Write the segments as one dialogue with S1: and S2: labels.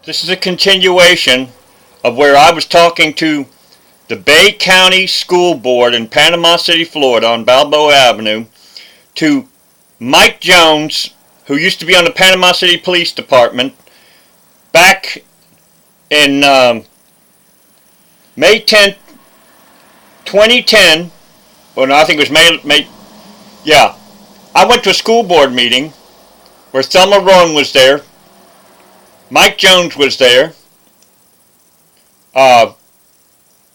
S1: This is a continuation of where I was talking to the Bay County School Board in Panama City, Florida on Balboa Avenue, to Mike Jones, who used to be on the Panama City Police Department, back in May 10th, 2010. Well, no, I think it was May. Yeah. I went to a school board meeting where Thelma Rowan was there, Mike Jones was there,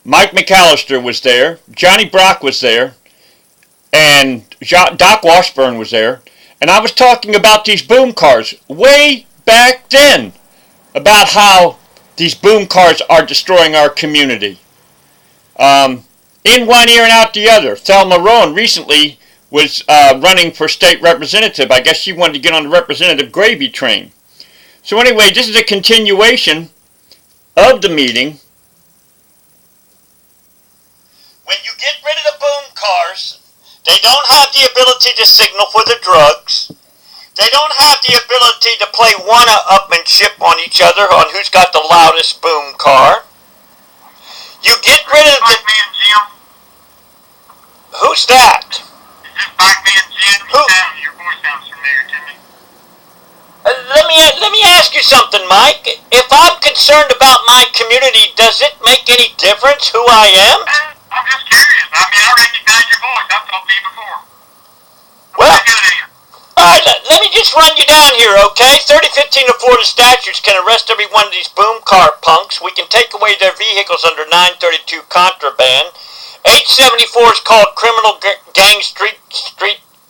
S1: Mike McAllister was there, Johnny Brock was there, and Doc Washburn was there. And I was talking about these boom cars way back then, about how these boom cars are destroying our community. In one ear and out the other. Thelma Rowan recently was running for state representative. I guess she wanted to get on the representative gravy train. So anyway, this is a continuation of the meeting. When you get rid of the boom cars, they don't have the ability to signal for the drugs. They don't have the ability to play one-upmanship on each other on who's got the loudest boom car. You get rid of the...
S2: Man Jim?
S1: Who's that?
S2: Is this Black Man Jim?
S1: Who?
S2: Your voice sounds familiar to me.
S1: Let me ask you something, Mike. If I'm concerned about my community, does it make any difference who I am?
S2: I'm just curious. I mean, I recognize your voice. I've talked to you before.
S1: Well,
S2: good here.
S1: Alright, let me just run you down here, okay? 3015 of Florida statutes can arrest every one of these boom car punks. We can take away their vehicles under 932 contraband. 874 is called criminal gang street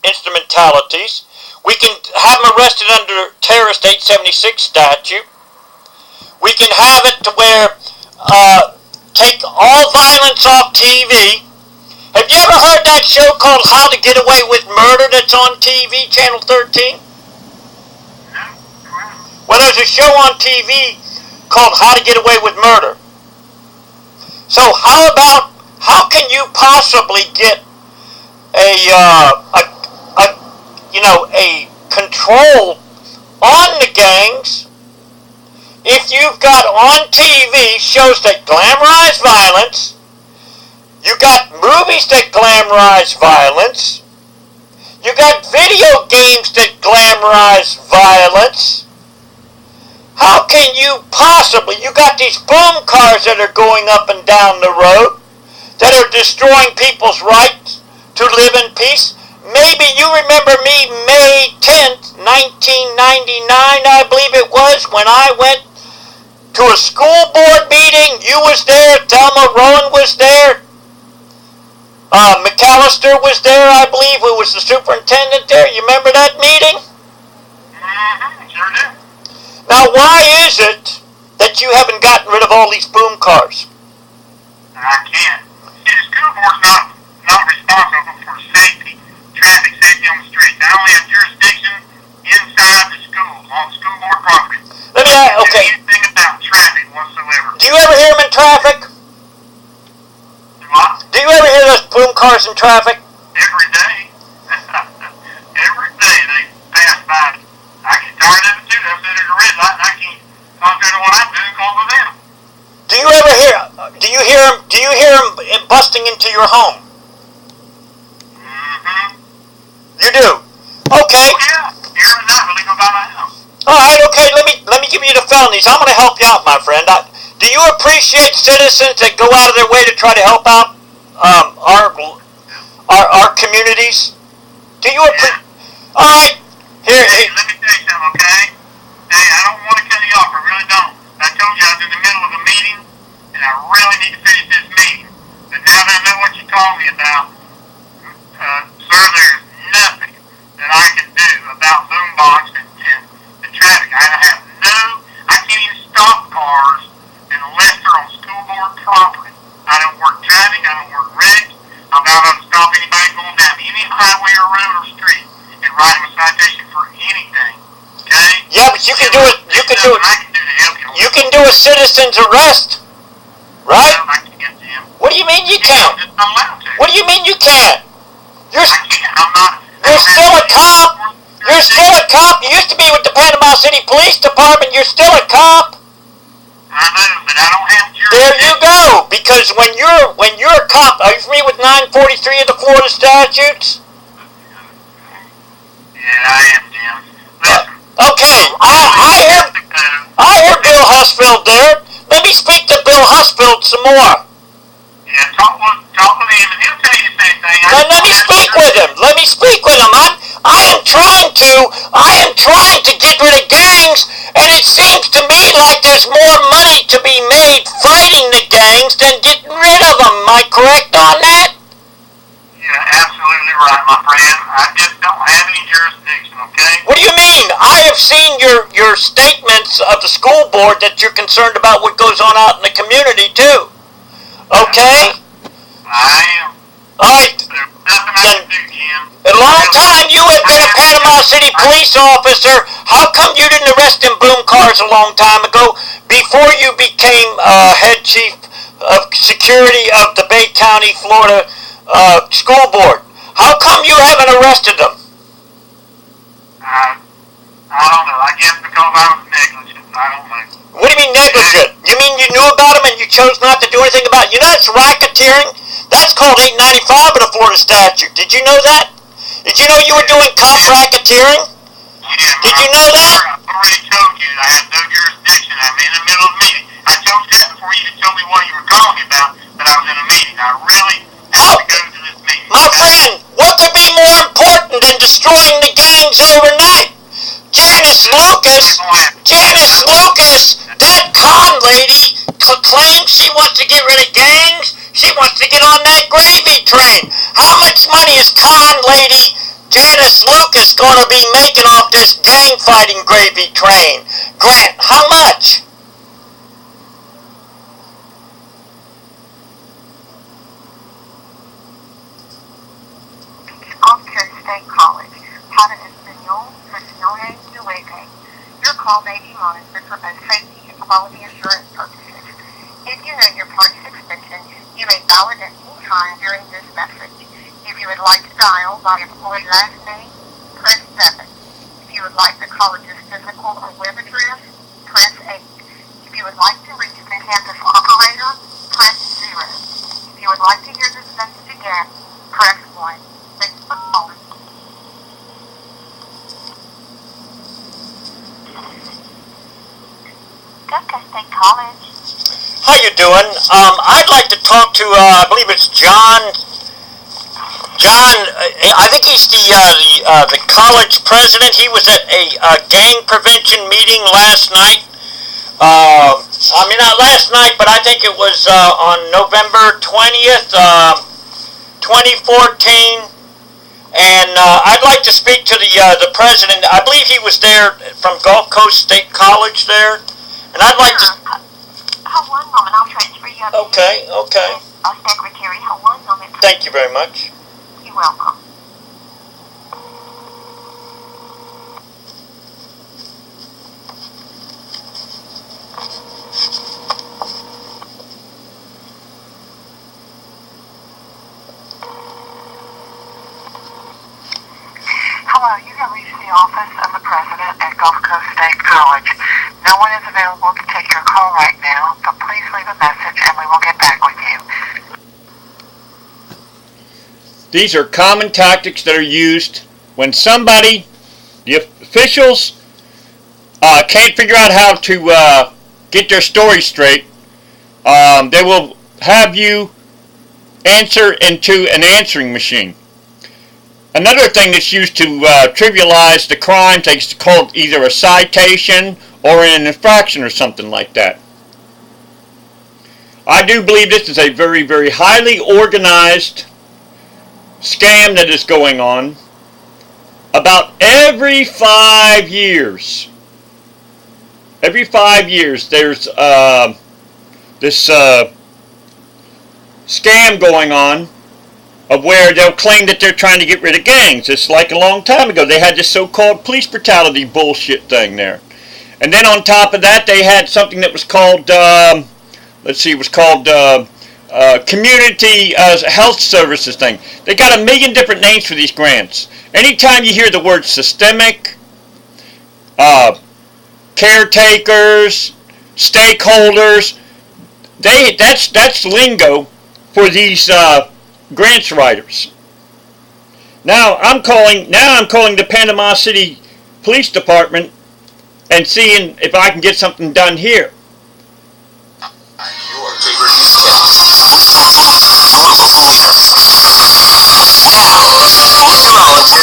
S1: instrumentalities. We can have them arrested under terrorist 876 statute. We can have it to where take all violence off TV. Have you ever heard that show called How to Get Away with Murder that's on TV, Channel 13?
S2: No.
S1: Well, there's a show on TV called How to Get Away with Murder. So how can you possibly get a control on the gangs if you've got on TV shows that glamorize violence? You got movies that glamorize violence. You got video games that glamorize violence. How can you possibly... You got these boom cars that are going up and down the road that are destroying people's rights to live in peace. Maybe you remember me May 10th, 1999, I believe it was, when I went to a school board meeting. You was there. Thelma Rowan was there. McAllister was there, I believe, who was the superintendent there. You remember that meeting?
S2: Mm-hmm, sure do.
S1: Now, why is it that you haven't gotten rid of all these boom cars?
S2: I can't. See, the school board's not responsible for safety, traffic safety on the streets. They only have jurisdiction inside the schools, on school board property.
S1: Let me ask, okay.
S2: Anything about traffic whatsoever.
S1: Do you ever hear them in traffic?
S2: What?
S1: Do you ever hear those boom cars in traffic?
S2: Every day. Every day they pass by. I get tired of it too. I'm sitting at a red light and I can't concentrate on what I'm doing because of them.
S1: Do you hear them busting into your home?
S2: Mm-hmm.
S1: You do? Okay.
S2: Oh yeah. Here and now, really go by my house.
S1: Alright, okay, let me give you the felonies. I'm gonna help you out, my friend. Do you appreciate citizens that go out of their way to try to help out our communities? Do you appreciate? Alright, here.
S2: Hey, let me tell you something, okay? Hey, I don't want to cut you off, I really don't. I told you I was in the middle of a meeting, and I really need to finish this meeting. But now that I know what you told me about, sir, there's nothing that I can do about boombox and the traffic. I can't even stop cars unless they're on school board property. I don't work traffic, I don't work wrecks. I'm not going to stop anybody going down any highway or road or street and write them a citation for anything. Okay?
S1: Yeah, but you can do it. You can do it.
S2: I can do to help you.
S1: You can do a citizen's arrest, right?
S2: I can't, Jim.
S1: What do you mean you can't?
S2: I'm allowed to.
S1: What do you mean you can't?
S2: I can't. I'm not.
S1: You're still a cop. You're still a cop. You used to be with the Panama City Police Department. You're still a cop.
S2: I don't have
S1: There you
S2: jurisdiction.
S1: go. Because when you're a cop, are you familiar with 943 of the Florida statutes?
S2: Yeah, I am, Jim. Listen.
S1: Okay, I hear Bill Husfield there. Let me speak to Bill Husfield some more.
S2: Yeah, talk with him, and he'll tell you the same thing.
S1: Let me speak with him. Let me speak with him. I am trying to get rid of gangs, and it seems to me like there's more money to be made fighting the gangs than getting rid of them. Am I correct on that?
S2: Yeah, absolutely right, my friend. I just don't have any jurisdiction, okay?
S1: What do you mean? I have seen your statements of the school board that you're concerned about what goes on out in the community too. Okay?
S2: I am.
S1: Alright.
S2: There's nothing I can do, Jim.
S1: A long time you have been a Panama City police officer. How come you didn't arrest them boom cars a long time ago before you became head chief of security of the Bay County, Florida school board? How come you haven't arrested them?
S2: I don't know. I guess because I was negligent. I don't know.
S1: What do you mean negligent? You mean you knew about them and you chose not to do anything about it? You know that's racketeering? That's called 895 of the Florida statute. Did you know that? Did you know you were doing cop racketeering?
S2: Yeah,
S1: Did you know that?
S2: I've already told you I have no jurisdiction. I'm in the middle of a meeting. I told you that before you even told me what you were calling me about, that I was in a meeting. I really have to go to this meeting.
S1: My friend, what could be more important than destroying the gangs overnight? Janice Lucas, that con lady claims she wants to get rid of gangs. She wants to get on that gravy train. How much money is con lady Janice Lucas going to be making off this gang fighting gravy train? Grant, how much?
S3: Oscar State College. Para español, presione nueve. Your call may be monitored for both safety and quality assurance purposes. If you know your party's extension, you may dial it at any time during this message. If you would like to dial by employee last name, press 7. If you would like the college's physical or web address, press 8. If you would like to reach the campus operator, press 0. If you would like to hear this message again, press 1. Thanks for calling. Delta State College.
S1: How you doing? I'd like to talk to, I believe it's John, I think he's the college president. He was at a gang prevention meeting last night. Not last night, but I think it was on November 20th, 2014. And I'd like to speak to the president. I believe he was there from Gulf Coast State College there. And I'd like to...
S3: Hold one moment, I'll transfer you up.
S1: Okay.
S3: Secretary, hold one moment.
S1: Thank you very much.
S3: You're welcome. Hello, you have reached the office of the president at Gulf Coast State College. No one is available to take your call right now, but please leave a message and we will get back with you.
S1: These are common tactics that are used when somebody, the officials, can't figure out how to get their story straight. They will have you answer into an answering machine. Another thing that's used to trivialize the crimes, it's called either a citation or an infraction or something like that. I do believe this is a very, very highly organized scam that is going on. About every 5 years, there's this scam going on of where they'll claim that they're trying to get rid of gangs. It's like a long time ago. They had this so-called police brutality bullshit thing there. And then on top of that, they had something that was called, community health services thing. They got a million different names for these grants. Anytime you hear the word systemic, caretakers, stakeholders, That's lingo for these grants writers. Now I'm calling the Panama City Police Department and seeing if I can get something done here.
S4: Your favorite newscast.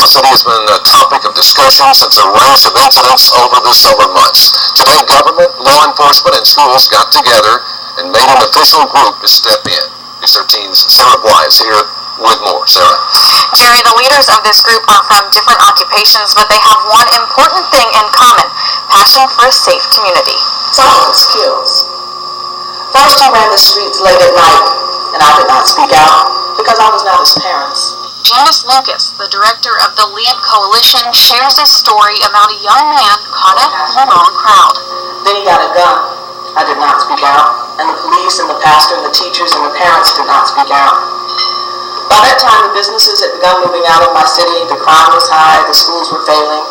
S4: City has been a topic of discussion since a rash of incidents over the summer months. Today, government, law enforcement, and schools got together and made an official group to step in. News 13's Sarah Bly is here with more. Sarah.
S3: Jerry, the leaders of this group are from different occupations, but they have one important thing in common: passion for a safe community.
S5: Silence kills. First, he ran the streets late at night, and I did not speak out because I was not his parents.
S3: Janice Lucas, the director of the Lead Coalition, shares this story about a young man caught up in the wrong crowd.
S5: Then he got a gun. I did not speak out, and the police and the pastor and the teachers and the parents did not speak out. By that time, the businesses had begun moving out of my city, the crime was high, the schools were failing.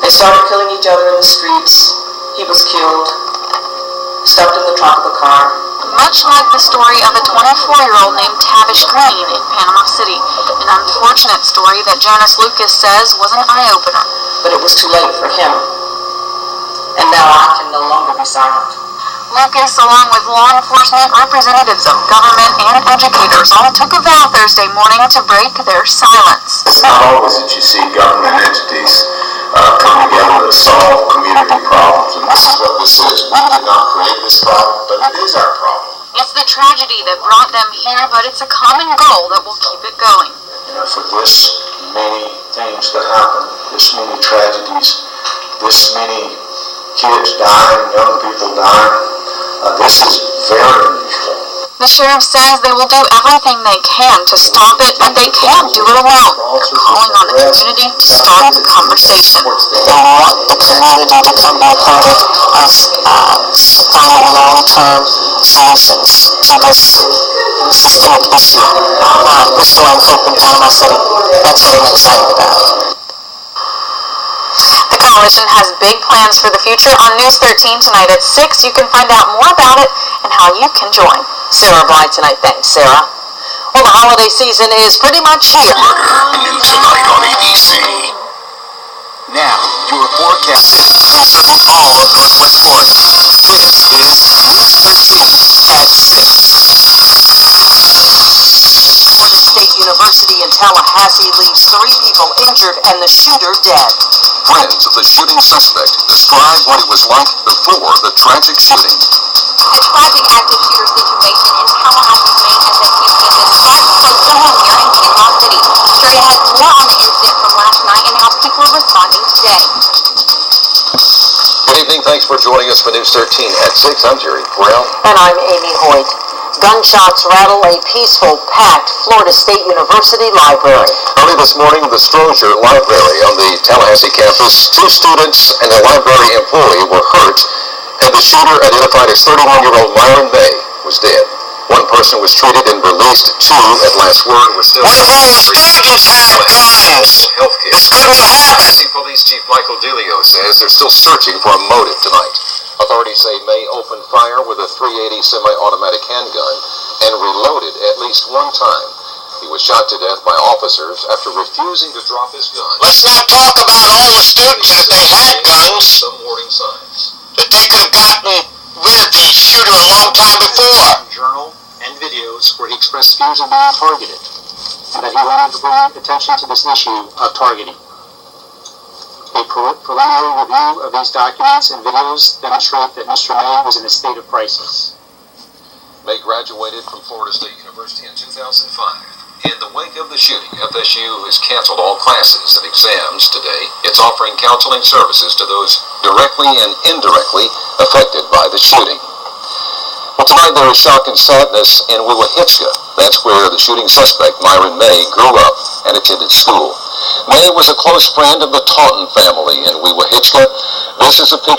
S5: They started killing each other in the streets. He was killed, stuffed in the trunk of a car.
S3: Much like the story of a 24-year-old named Tavish Green in Panama City, an unfortunate story that Janice Lucas says was an eye-opener.
S5: But it was too late for him, and now I can no longer be silent.
S3: Lucas, along with law enforcement, representatives of government, and educators, all took a vow Thursday morning to break their silence.
S4: It's not always that you see government entities come together to solve community problems, and this is what this is. We did not create this problem, but it is our problem.
S3: It's the tragedy that brought them here, but it's a common goal that will keep it going.
S4: You know, for this many things to happen, this many tragedies, this many kids dying, young people dying, this is very unusual.
S3: The sheriff says they will do everything they can to stop it, but they can't do it alone. They're calling on the community to start the conversation.
S5: They want the community to come back on it as finding long-term solutions to this systemic issue, restoring hope in Panama City. That's what I'm excited about.
S3: The coalition has big plans for the future. On News 13 tonight at 6, you can find out more about it and how you can join.
S5: Sarah Bly tonight. Thanks, Sarah. Well, the holiday season is pretty much here.
S4: News tonight on ABC. Now, your forecast covering all of Northwest Florida. This is News 13 at 6.
S5: Florida State University in Tallahassee leaves 3 people injured and the shooter dead.
S4: Friends of the shooting suspect describe what it was like before the tragic shooting.
S3: A tragic active shooter situation in Tallahassee, Maine, as a team is quite close to home here in Panama City. Jerry has more on the incident from last night and how people are responding today.
S4: Good evening. Thanks for joining us for News 13 at 6. I'm Jerry Brown.
S5: And I'm Amy Hoyt. Gunshots rattle a peaceful, packed Florida State University library.
S4: Early this morning, the Strozier Library on the Tallahassee campus, 2 students and a library employee were hurt, and the shooter, identified as 31-year-old Myron May, was dead. 1 person was treated and released. 2, at last word, were still...
S1: One of our students had guns. This couldn't happen.
S4: Tallahassee Police Chief Michael DeLeo says they're still searching for a motive tonight. Authorities say May opened fire with a .380 semi-automatic handgun and reloaded at least 1 time. He was shot to death by officers after refusing to drop his gun.
S1: Let's not talk about all the students, and if they had guns,
S4: Some warning signs.
S1: that they could have gotten rid of the shooter a long time before.
S6: Journal and videos where he expressed fears of being targeted, and that he wanted to bring attention to this issue of targeting. A preliminary review of these documents and videos demonstrate that Mr. May was in a state of crisis.
S4: May graduated from Florida State University in 2005. In the wake of the shooting, FSU has canceled all classes and exams today. It's offering counseling services to those directly and indirectly affected by the shooting. Well, tonight there is shock and sadness in Wewahitska. That's where the shooting suspect, Myron May, grew up and attended school. May was a close friend of the Taunton family in Wewahitska. This is a picture